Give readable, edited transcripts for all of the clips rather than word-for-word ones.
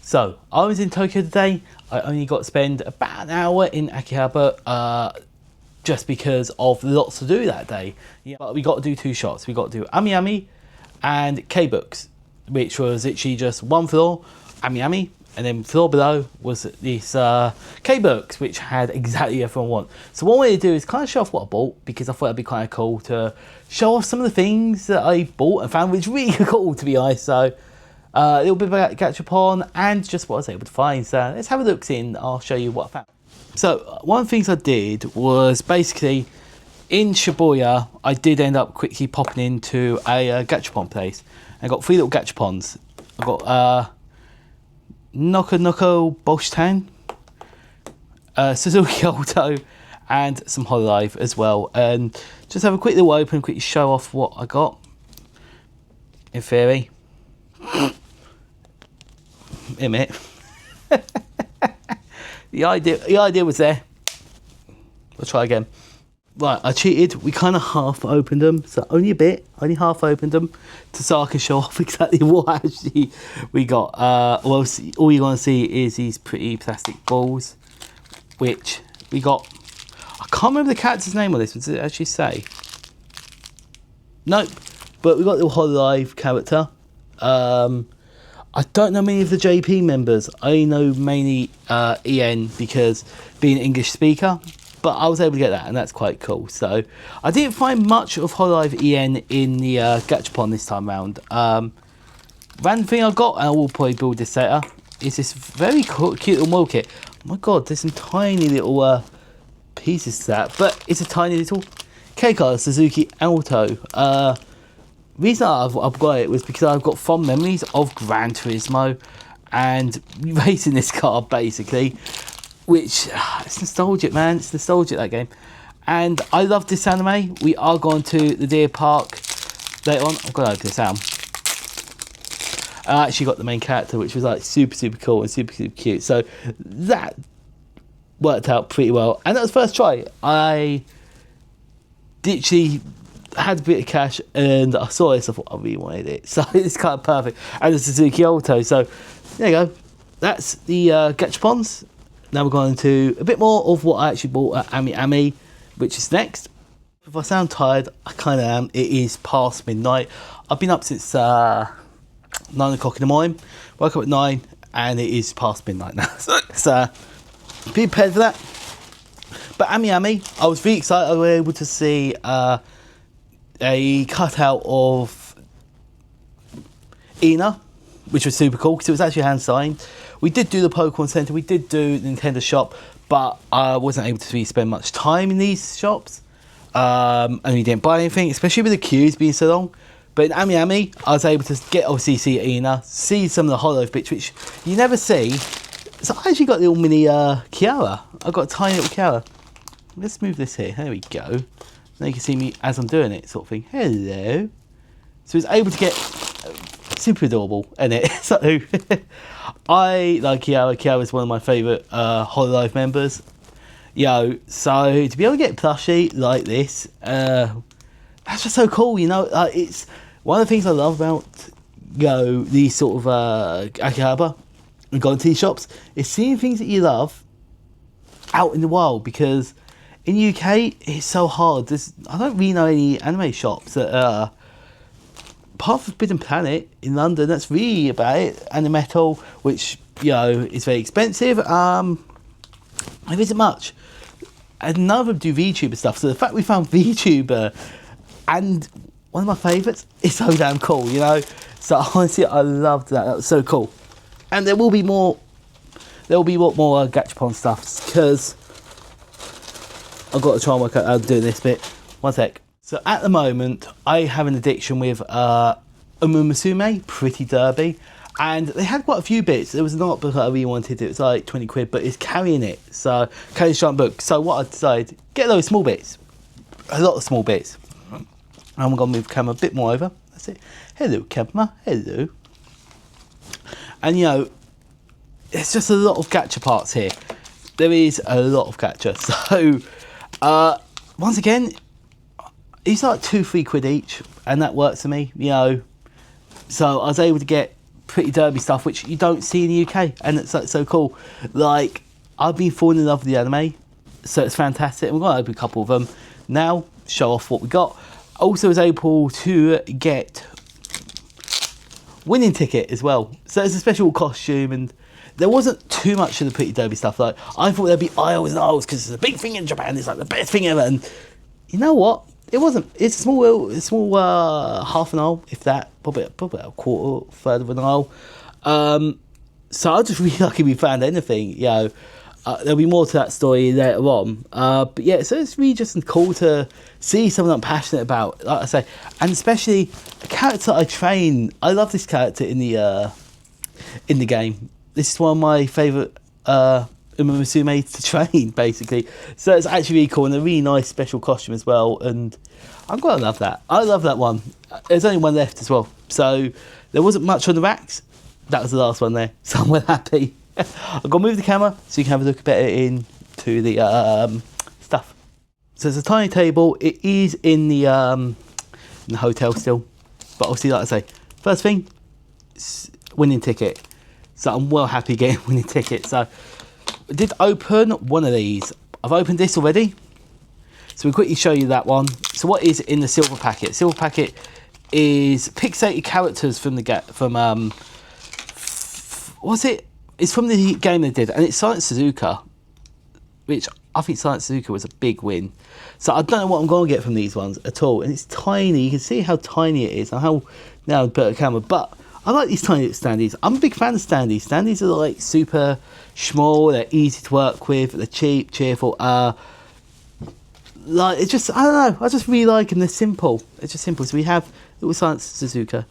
So, I was in Tokyo today. I only got to spend about an hour in Akihabara just because of lots to do that day. Yeah, but we got to do 2 shops. We got to do Ami Ami and K-Books, which was literally just one floor, Ami Ami, and then floor below was this K-Books, which had exactly everything I want. So what I wanted to do is kind of show off what I bought, because I thought it'd be kind of cool to show off some of the things that I bought and found, which was really cool, to be honest. So a little bit about Gachapon and just what I was able to find. So let's have a look in. I'll show you what I found. So one of the things I did was basically in Shibuya, I did end up quickly popping into a Gachapon place. I got 3 little Gachapons. I got Noko Noko Bolshtan, Suzuki Alto, and some Hololive as well. And just have a quick little open, quickly show off what I got. In theory. In a minute. The idea was there. Let's try again. Right, I cheated. We kind of half opened them, so only a bit. Only half opened them, so I can show off exactly what actually we got. Well, all you're gonna see is these pretty plastic balls, which we got. I can't remember the character's name on this. Does it actually say? Nope. But we got the Hololive character. I don't know many of the JP members. I know mainly EN because being an English speaker, but I was able to get that, and that's quite cool. So I didn't find much of Hololive EN in the Gachapon this time around. Random thing I got, and I will probably build this later, is this very cool, cute little model kit. Oh my god, there's some tiny little pieces to that, but it's a tiny little K-Car Suzuki Alto. Reason I've got it was because I've got fond memories of Gran Turismo and racing this car, basically, which it's nostalgic, man. It's nostalgic, that game. And I love this anime. We are going to the Deer Park later on. I've got to open this out. I actually got the main character, which was like super cool and super cute. So that worked out pretty well, and that was first try. I literally had a bit of cash and I saw this, I thought I really wanted it, so it's kind of perfect. And the Suzuki Alto, so there you go. That's the Gachapons. Now we're going to a bit more of what I actually bought at Ami Ami, which is next. If I sound tired, I kind of am. It is past midnight. I've been up since 9 o'clock in the morning. Woke up at 9 and it is past midnight now, so be prepared for that. But Ami Ami, I was really excited. I was able to see a cutout of Ina, which was super cool because it was actually hand signed. We did do the Pokemon Center, we did do the Nintendo shop, but I wasn't able to really spend much time in these shops, and we didn't buy anything, especially with the queues being so long. But in Ami Ami, I was able to get obviously see Ina, see some of the Hololive bits which you never see. So I actually got a little mini Kiara. I got a tiny little Kiara. Let's move this here. There we go. Now you can see me as I'm doing it, sort of thing. Hello. So I was able to get super adorable in it. So I like Kiara. Kiara is one of my favourite Hololive members. So to be able to get a plushie like this, that's just so cool. It's one of the things I love about these sort of Akihabara and going to these shops is seeing things that you love out in the wild, because in the UK, it's so hard. I don't really know any anime shops that apart from Forbidden Planet in London, that's really about it. Animetal, which, is very expensive. There isn't much. And none of them do VTuber stuff. So the fact we found VTuber and one of my favourites is so damn cool, So honestly, I loved that. That was so cool. And there will be more more Gachapon stuff, because I've got to try and work out how to do this bit. One sec. So at the moment, I have an addiction with Musume, Pretty Derby, and they had quite a few bits. There was not book I really wanted. It was like 20 quid, but it's carrying it. So carrying giant book. So what I decided, get those small bits, a lot of small bits. I'm gonna move the camera a bit more over. That's it. Hello, camera. Hello. And it's just a lot of gacha parts here. There is a lot of gacha. So once again, it's like 2-3 quid each, and that works for me. So I was able to get Pretty Derby stuff, which you don't see in the UK, and it's like so cool. Like, I've been falling in love with the anime, so it's fantastic. And we're going to open a couple of them now, show off what we got. Also was able to get winning ticket as well. So it's a special costume, and there wasn't too much of the Pretty Derby stuff. Like, I thought there'd be aisles and aisles because it's a big thing in Japan. It's like the best thing ever. And you know what? It wasn't. It's small half an aisle, if that, probably a quarter, third of an aisle. So I just really lucky we found anything. You know, there'll be more to that story later on. But yeah, so it's really just cool to see something I'm passionate about, like I say, and especially a character I train. I love this character in the game. This is one of my favourite Musume to train, basically. So it's actually really cool, and a really nice special costume as well. And I'm gonna love that. I love that one. There's only one left as well, so there wasn't much on the racks. That was the last one there, so I'm well happy. I'm gonna move the camera so you can have a look better into the stuff. So it's a tiny table. It is in the hotel still, but obviously, like I say, first thing, winning ticket. So I'm well happy getting winning ticket. So I did open one of these. I've opened this already, so we'll quickly show you that one. So what is in the silver packet? Silver packet is pixelated characters from what's it? It's from the game they did, and it's Silent Suzuka, which I think Silent Suzuka was a big win. So I don't know what I'm going to get from these ones at all. And it's tiny. You can see how tiny it is and how now better camera. But I like these tiny little standees. I'm a big fan of standees. Standees are like super small. They're easy to work with. They're cheap, cheerful. Like, it's just, I don't know. I just really like them. They're simple. It's just simple. So we have little Silent Suzuka.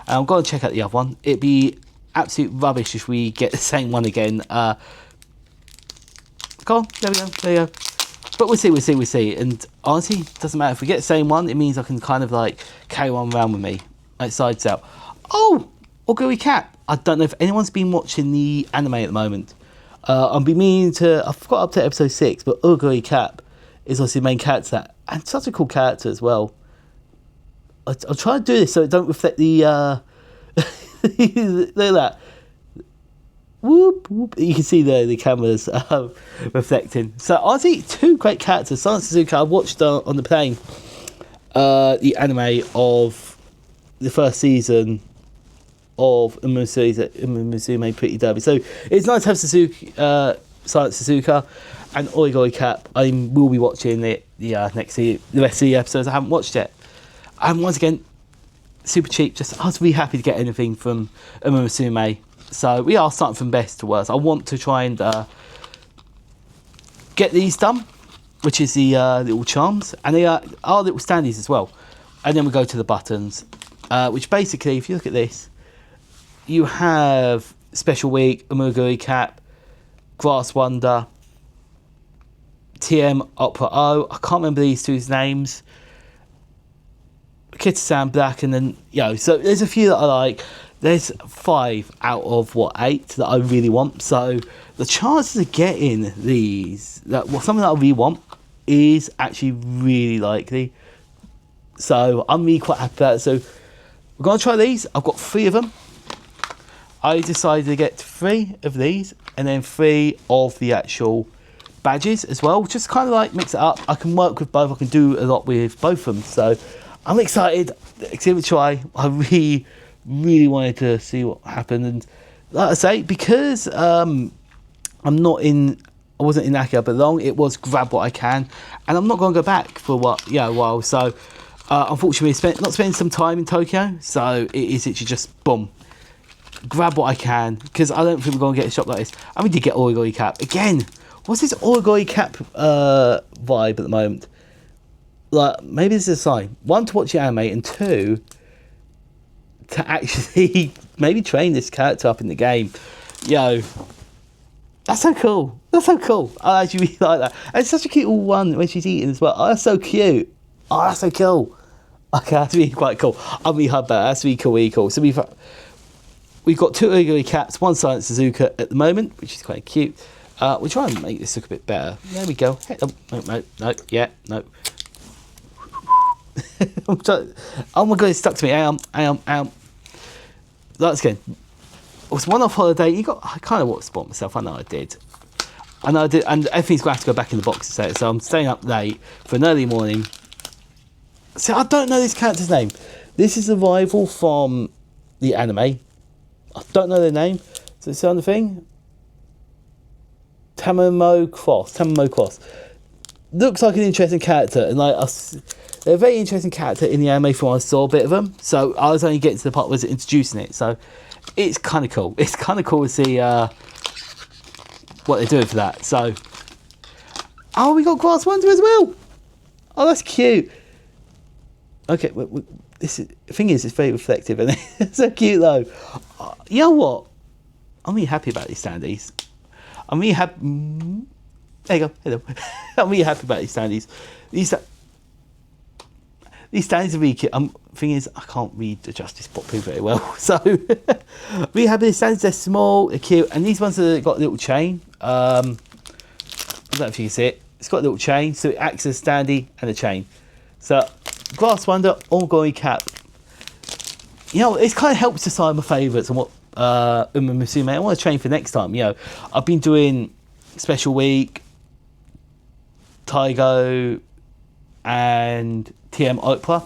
And I'm going to check out the other one. It'd be absolute rubbish if we get the same one again. Come on, there we go. But we'll see. And honestly, it doesn't matter. If we get the same one, it means I can kind of like carry one around with me. Like sides out. Oh, Oguri Cat. I don't know if anyone's been watching the anime at the moment. I've been meaning to, I've got up to episode 6, but Oguri Cat is obviously the main character. And such a cool character as well. I'll try to do this so it don't reflect the, look at that. Whoop, whoop. You can see the cameras reflecting. So honestly, 2 great characters. Silent Suzuka, I watched on the plane the anime of the first season of Musume Pretty Derby. So it's nice to have Silent Suzuka and Oigoi Cap. I will be watching the rest of the episodes I haven't watched yet. And once again, super cheap. I was really happy to get anything from Musume. So we are starting from best to worst. I want to try and get these done, which is the little charms, and they are little standees as well. And then we go to the buttons, which basically, if you look at this, you have Special Week, Omuguri Cap, Grass Wonder, TM Opera O. I can't remember these two's names. Kita-san Black, and then so there's a few that I like. There's 5 out of 8 that I really want. So the chances of getting these, something that I really want, is actually really likely. So I'm really quite happy with that. So we're gonna try these. I've got 3 of them. I decided to get 3 of these and then 3 of the actual badges as well. Just kind of like mix it up. I can work with both. I can do a lot with both of them. So I'm excited. Give it a try. I really wanted to see what happened. And like I say, because I wasn't in Akihabara long, it was grab what I can. And I'm not going to go back for a while. So unfortunately, not spending some time in Tokyo. So it is literally just boom. Grab what I can, because I don't think we're going to get a shop like this. And we did get Origami Cap. Again, what's this Origami Cap vibe at the moment? Like, maybe this is a sign. 1, to watch the anime, and 2, to actually maybe train this character up in the game. That's so cool. I actually really like that. And it's such a cute little one when she's eating as well. Oh, that's so cute. Oh, that's so cool. Okay, that's really quite cool. I'm really hard about that. That's really cool. So we've got 2 Oguri Caps, 1 Silent Suzuka at the moment, which is quite cute. We'll try and make this look a bit better. There we go. No. Oh my god, it's stuck to me. I am. Let's again. was one off holiday. I kind of want to spot myself. I know I did. And everything's going to have to go back in the box to say it. So I'm staying up late for an early morning. So I don't know this character's name. This is a rival from the anime. I don't know their name. Does it say on the thing? Tamamo Cross. Looks like an interesting character, and they're a very interesting character in the anime from what I saw a bit of them. So I was only getting to the part where it's introducing it. So it's kind of cool. It's kind of cool to see what they're doing for that. So, oh, we got Grass Wonder as well. Oh, that's cute. Okay, the thing is, it's very reflective, and it's so cute though. You know what? I'm really happy about these standees. I'm really happy. There you go. Hello. I'm really happy about these standees. These standees are really cute. Thing is, I can't read the Justice Pop print very well, so really happy. These standees, they're small, they're cute, and these ones have got a little chain. I don't know if you can see it. It's got a little chain, so it acts as a standee and a chain. So, Grass Wonder, Ongoing Cap. You know, it kind of helps decide my favourites and what Musume I want to train for next time. You know, I've been doing Special Week, Taigo, and TM Opera.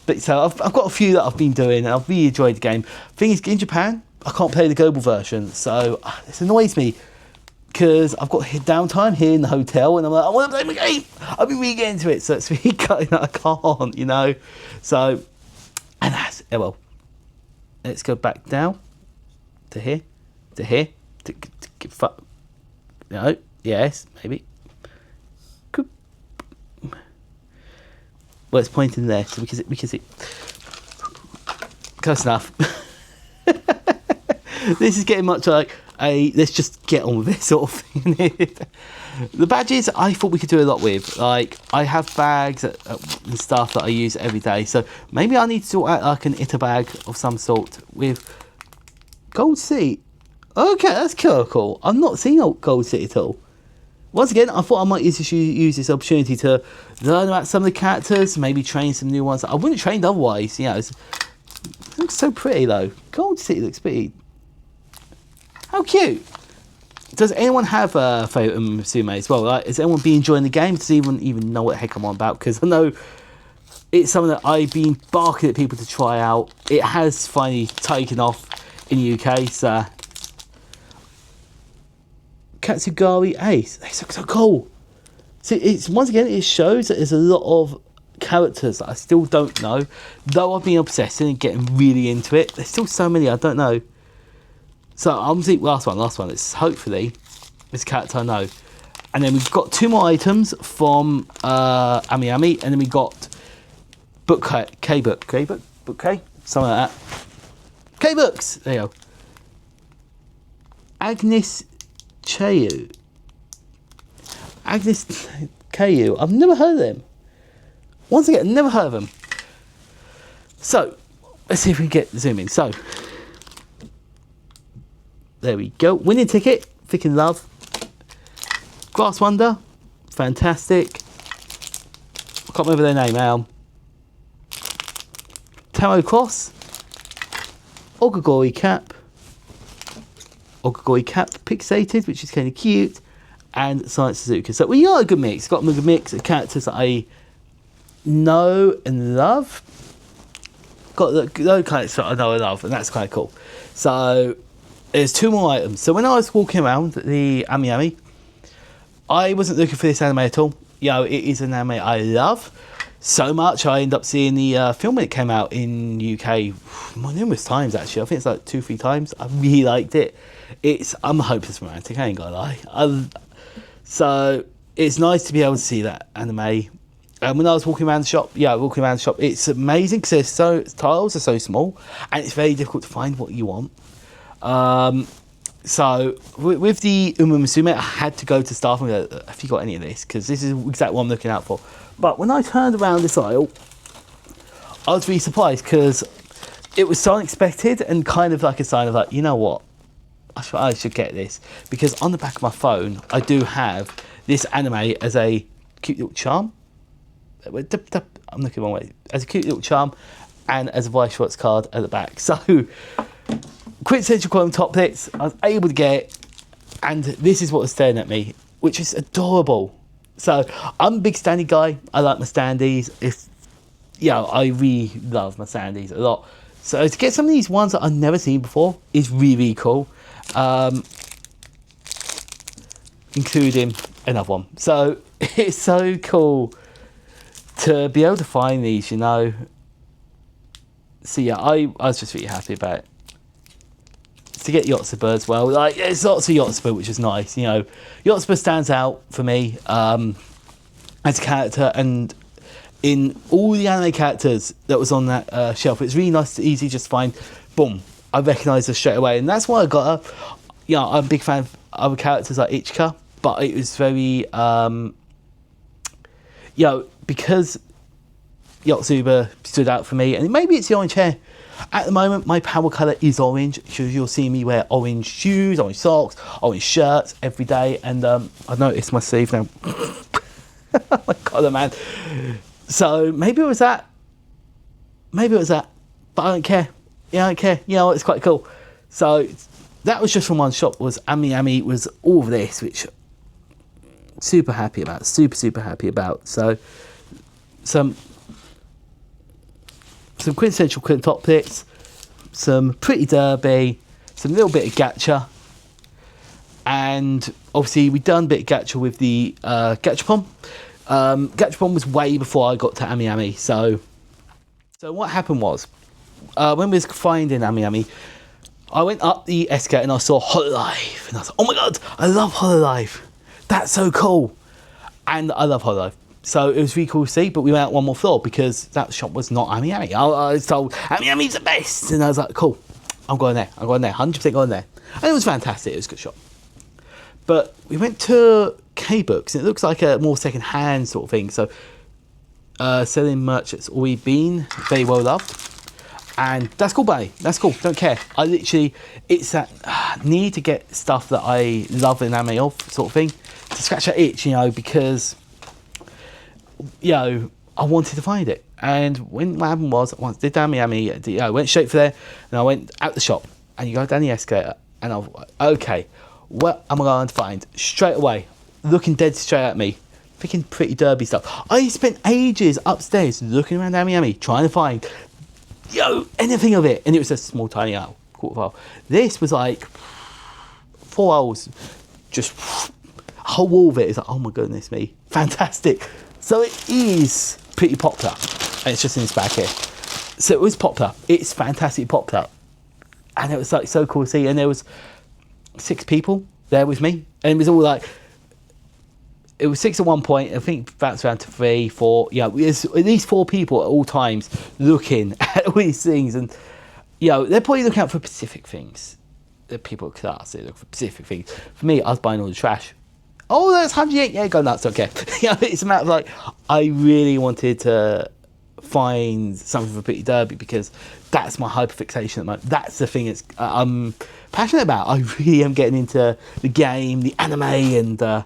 But so I've got a few that I've been doing, and I've really enjoyed the game. Thing is, in Japan, I can't play the global version, so this annoys me because I've got downtime here in the hotel, and I'm like, I want to play my game. I've been really getting into it, so it's really cutting that I can't, you know. So, and that's well. Let's go back down to here, no, yes, maybe. Well, it's pointing there, so we can see. Close enough. This is getting much like a let's just get on with it sort of thing. The badges, I thought we could do a lot with. Like, I have bags and stuff that I use every day, so maybe I need to sort out like an Ita bag of some sort with Gold City. Okay, that's cool. I'm not seeing Gold City at all. Once again, I thought I might use this opportunity to learn about some of the characters, maybe train some new ones. I wouldn't have trained otherwise, you know. It looks so pretty though. Gold City looks pretty. How cute. Does anyone have a favourite Musume as well? Like, has anyone been enjoying the game? Does anyone even know what the heck I'm on about? Because I know it's something that I've been barking at people to try out. It has finally taken off in the UK, so... Katsugari Ace. They look so cool. See, it's once again, it shows that there's a lot of characters that I still don't know. Though I've been obsessing and getting really into it, there's still so many I don't know. So I'm the last one. It's hopefully this character I know. And then we've got two more items from Ami, and then we got book K-book, something like that. K-books. There you go. Agnes Chayu. I've never heard of them. Once again, never heard of them. So, let's see if we can get zoom in. So, there we go. Winning ticket, Thick in Love. Grass Wonder, fantastic. I can't remember their name now. Tamo Cross. Ogagori Cap, Pixated, which is kind of cute, and Science Suzuka. So we got a good mix. Got a good mix of characters that I know and love. Got those characters that I know and love, and that's kind of cool. So there's two more items. So when I was walking around the Ami, I wasn't looking for this anime at all. You know, it is an anime I love so much. I ended up seeing the film when it came out in UK numerous times actually. I think it's like 2-3 times. I really liked it. I'm a hopeless romantic, I ain't gonna lie. So it's nice to be able to see that anime. When I was walking around the shop, it's amazing because tiles are so small and it's very difficult to find what you want. So with the Musume, I had to go to staff and go, have you got any of this? Because this is exactly what I'm looking out for. But when I turned around this aisle, I was really surprised because it was so unexpected and kind of like a sign of like, you know what? I should get this. Because on the back of my phone, I do have this anime as a cute little charm. I'm looking the wrong way. As a cute little charm and as a Vice Schwartz card at the back. So quintessential quantum top hits, I was able to get, and this is what was staring at me, which is adorable. So I'm a big standee guy. I like my standees. I really love my standees a lot. So to get some of these ones that I've never seen before is really, really cool. Including another one. So it's so cool to be able to find these, you know. So yeah, I was just really happy about it. To get Yotsuba as well. Like, there's lots of Yotsuba, which is nice, you know. Yotsuba stands out for me as a character, and in all the anime characters that was on that shelf, it's really nice to easy just find, boom, I recognise her straight away, and that's why I got her. You know, I'm a big fan of other characters like Ichika, but it was very, because Yotsuba stood out for me, and maybe it's the orange hair. At the moment, my power colour is orange, so you'll see me wear orange shoes, orange socks, orange shirts every day, and I've noticed my sleeve now. Oh my god, man. So maybe it was that, but I don't care. Yeah, I don't care. You know, it's quite cool. So that was just from one shop. Was Ami was all of this, which super happy about, super happy about. So some quintessential top hits, some pretty derby, some little bit of gacha, and obviously we done a bit of gacha with the gachapon. Gachapon was way before I got to Ami. So what happened was, when we was finding Ami, I went up the escalator and I saw Hololive, and I was like, oh my god, I love Hololive. That's so cool. And I love Hololive. So it was really cool to see, but we went out one more floor because that shop was not Ami. I was told Ami's the best, and I was like, cool, I'm going there, 100% going there. And it was fantastic, it was a good shop. But we went to K-Books, and it looks like a more second-hand sort of thing. So selling merch that's already been very well loved. And that's cool, buddy. That's cool. Don't care. It's that need to get stuff that I love an anime of sort of thing to scratch that itch, you know, because, you know, I wanted to find it. And what happened was, once I did Ami, I went straight for there, and I went out the shop, and you go down the escalator, and I was like, okay, what am I going to find? Straight away, looking dead straight at me, picking pretty derby stuff. I spent ages upstairs looking around Ami, trying to find, anything of it, and it was a small tiny quarter file. This was like 4 hours, just a whole wall of it. It's like, oh my goodness me, fantastic. So it is pretty popular, and it's just in this bag here. So it was popular. It's fantastic popular, and it was like so cool to see. And there was 6 people there with me, and it was all like, it was 6 at one point. I think bounced around to 3, 4. There's at least 4 people at all times looking at all these things, and they're probably looking out for specific things. The people at class, they look for specific things. For me, I was buying all the trash. Oh, that's 108. Yeah, go nuts. Okay. It's a matter of like, I really wanted to find something for Pretty Derby because that's my hyperfixation at the moment. That's the thing I'm passionate about. I really am getting into the game, the anime, and so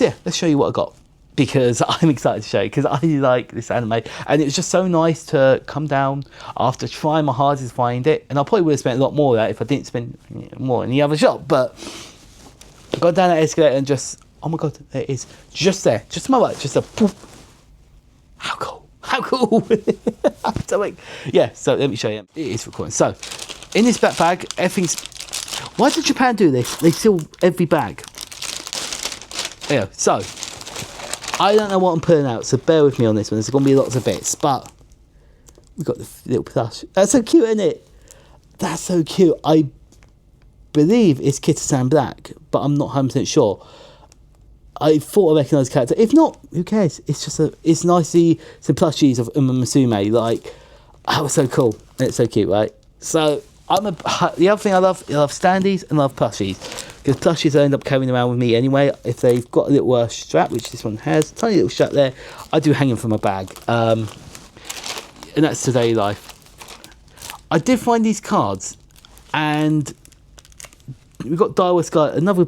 yeah, let's show you what I got because I'm excited to show you because I like this anime, and it was just so nice to come down after trying my hardest to find it, and I probably would have spent a lot more of that if I didn't spend more in the other shop, but I got down that escalator and just, oh my god, there it is, just there, just to my right, just a poof. How cool. So like, yeah, so let me show you. It is recording. So in this black bag, everything's, why did Japan do this? They seal every bag. Yeah, so I don't know what I'm putting out, so bear with me on this one. There's going to be lots of bits, but we've got the little plush. That's so cute, isn't it? That's so cute. I believe it's Kita-san Black, but I'm not 100% sure. I thought I recognised the character. If not, who cares? It's just it's nice to see some plushies of Musume. Like, that was so cool. And it's so cute, right? So the other thing I love standees and I love plushies. Because plushies I end up carrying around with me anyway. If they've got a little strap, which this one has, tiny little strap there, I do hang them from my bag. And that's today life. I did find these cards, and we've got Daiwa Sky, another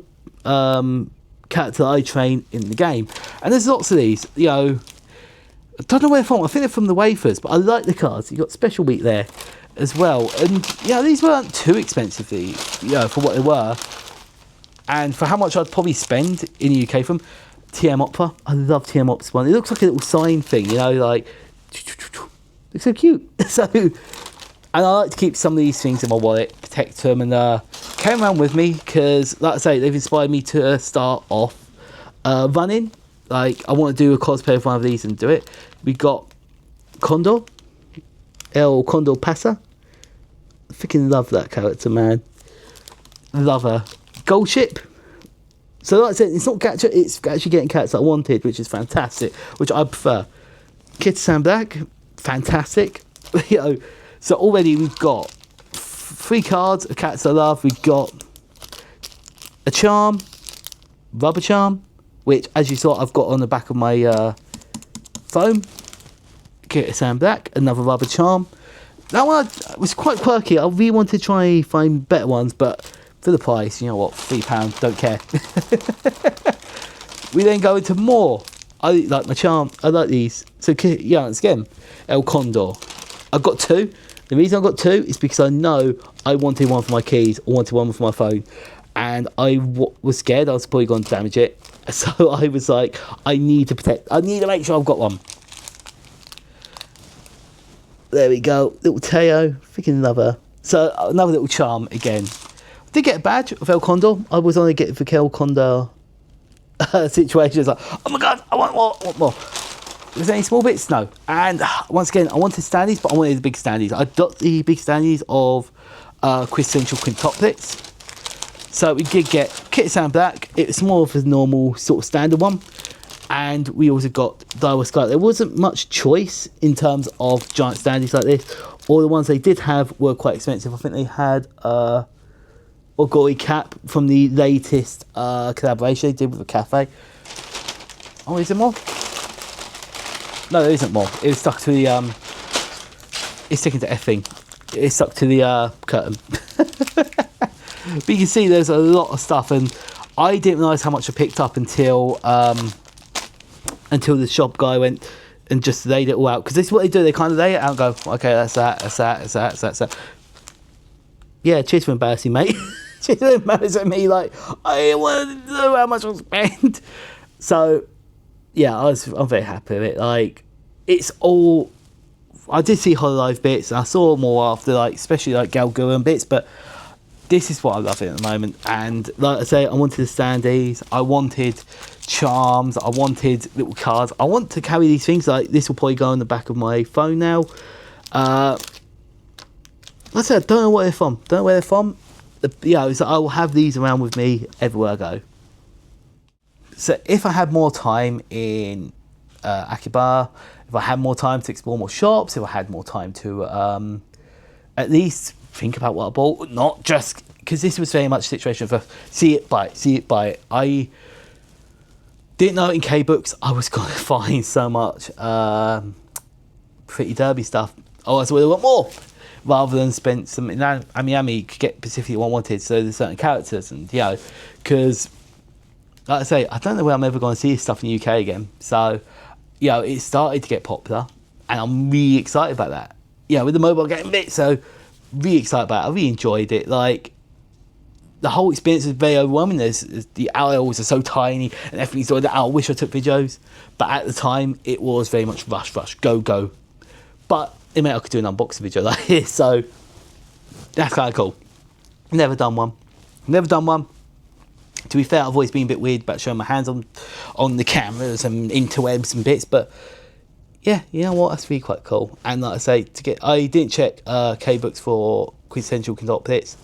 character I train in the game, and there's lots of these. I don't know where they're from. I think they're from the wafers, but I like the cards. You got Special Week there, as well. And yeah, these weren't too expensive, for what they were, and for how much I'd probably spend in the UK from TM Opera. I love TM Opera's one. It looks like a little sign thing, like looks so cute. So, and I like to keep some of these things in my wallet, protect them, and carry around with me because, like I say, they've inspired me to start off running. Like, I want to do a cosplay of one of these and do it. We got Condor, El Condor Pasa. I freaking love that character, man. Love her. Gold Ship. So like I said, it's not Gacha, it's actually getting cats that I wanted, which is fantastic, which I prefer. Kid Sam Black, fantastic. So already we've got 3 cards of cats I love. We've got a charm, rubber charm, which, as you saw, I've got on the back of my phone. Kid Sam Black, another rubber charm. That one was quite quirky. I really wanted to try and find better ones, but for the price, you know what, £3, don't care. We then go into more. I like my charm. I like these. So yeah, once again, El Condor. I've got 2. The reason I got 2 is because I know I wanted one for my keys, or wanted one for my phone, and I was scared I was probably going to damage it. So I was like, I need to protect. I need to make sure I've got one. There we go, little Teo, freaking love her. So another little charm again. I did get a badge of El Condor. I was only getting the El Condor situation. It's like, oh my god, I want more, Was there any small bits? No. And once again, I wanted standees, but I wanted the big standees. I got the big standees of Quintessential Quintuplets. So we did get Kit Sam Black. It was more of a normal sort of standard one. And we also got Daiwa Sky. There wasn't much choice in terms of giant standees like this. All the ones they did have were quite expensive. I think they had Ogori Cap from the latest collaboration they did with a cafe. Oh, is there more? No, there isn't more. It was stuck to the it's sticking to effing. It's stuck to the curtain. But you can see there's a lot of stuff, and I didn't realise how much I picked up until the shop guy went and just laid it all out. Because this is what they do, they kind of lay it out and go, okay, that's that. Yeah, cheers for embarrassing, mate. Cheers for embarrassing me, like, I want to know how much I spent. So, yeah, I'm very happy with it. Like, it's all, I did see Hololive bits, and I saw more after, like, especially like Galguran bits, but this is what I love at the moment. And like I say, I wanted the standees, I wanted charms, I wanted little cards. I want to carry these things. Like, this will probably go on the back of my phone now. Like I said, I don't know where they're from. Don't know where they're from. So I will have these around with me everywhere I go. So if I had more time in Akihabara, if I had more time to explore more shops, if I had more time to at least think about what I bought, not just because this was very much a situation of see it, buy it. I didn't know in K-Books I was going to find so much Pretty Derby stuff. Oh, so I want more, rather than spend some in Ami could get specifically what I wanted. So there's certain characters, and because like I say, I don't know where I'm ever going to see this stuff in the UK again. So it started to get popular, and I'm really excited about that. With the mobile game bit, so really excited about it. I really enjoyed it. Like, the whole experience was very overwhelming. The aisles are so tiny and everything's like that. I wish I took videos, but at the time it was very much rush, go. But it meant I could do an unboxing video like this, so that's kind of cool. Never done one. To be fair, I've always been a bit weird about showing my hands on the cameras and interwebs and bits, but yeah, you know what? That's really quite cool. And like I say, I didn't check K-Books for Quintessential Quintuplets.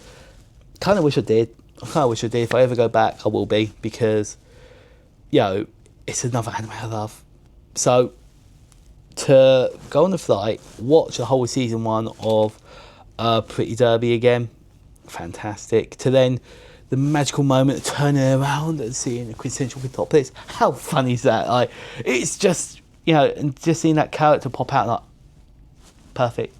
Kind of wish I did. If I ever go back, I will be, because it's another anime I love. So to go on the flight, watch the whole season 1 of Pretty Derby again, fantastic. To then the magical moment of turning around and seeing the Quintessential Quintuplets, how funny is that? Like, it's just and just seeing that character pop out, like, perfect.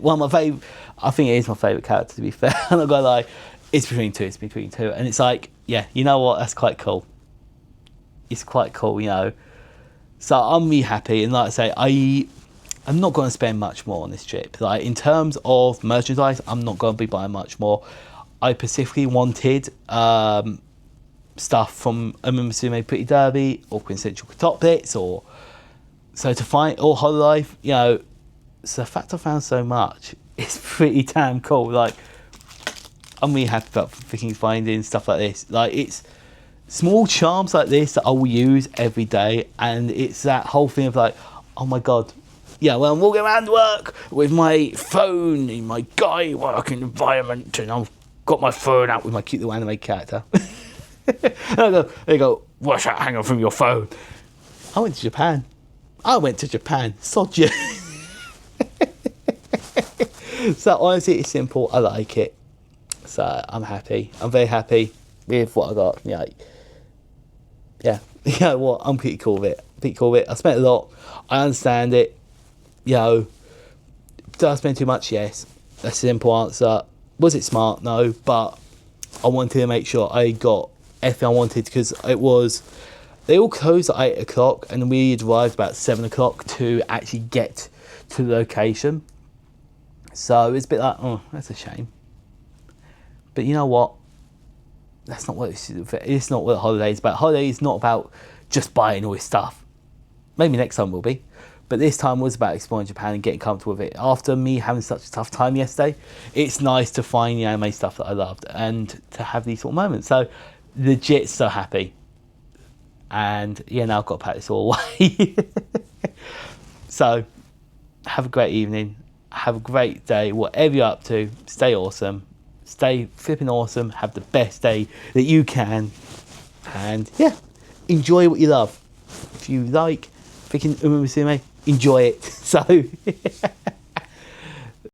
One of my favourite, I think it is my favourite character, to be fair. I'm not gonna lie, it's between two, and it's like, you know what, that's quite cool. It's quite cool, So I'm really happy, and like I say, I'm not going to spend much more on this trip. Like, in terms of merchandise, I'm not going to be buying much more. I specifically wanted stuff from Musume Pretty Derby or Quintessential Top Bits, or so to find, or Hololive, you know. So the fact I found so much is pretty damn cool. Like, I'm really happy about finding stuff like this. Like, it's small charms like this that I will use every day, and it's that whole thing of like, oh my god, yeah, well, I'm walking around work with my phone in my guy working environment, and I've got my phone out with my cute little anime character. And I go, there you go, what's that hanging from your phone? I went to Japan. Sod you. So honestly, it's simple. I like it. So I'm happy. I'm very happy with what I got. You know, yeah. You know what? I'm pretty cool with it. I spent a lot. I understand it. You know, did I spend too much? Yes. That's a simple answer. Was it smart? No. But I wanted to make sure I got everything I wanted, because it was, they all closed at 8 o'clock and we had arrived about 7 o'clock to actually get to the location. So it's a bit like, oh, that's a shame. But you know what? That's not what it's not what the holiday is about. Holiday is not about just buying all this stuff. Maybe next time will be. But this time was about exploring Japan and getting comfortable with it. After me having such a tough time yesterday, it's nice to find the anime stuff that I loved and to have these sort of moments. So legit so happy. And yeah, now I've got to pack this all away. So have a great evening. Have a great day. Whatever you're up to, stay awesome. Stay flipping awesome. Have the best day that you can. And yeah, enjoy what you love. If you like freaking Musume, enjoy it. So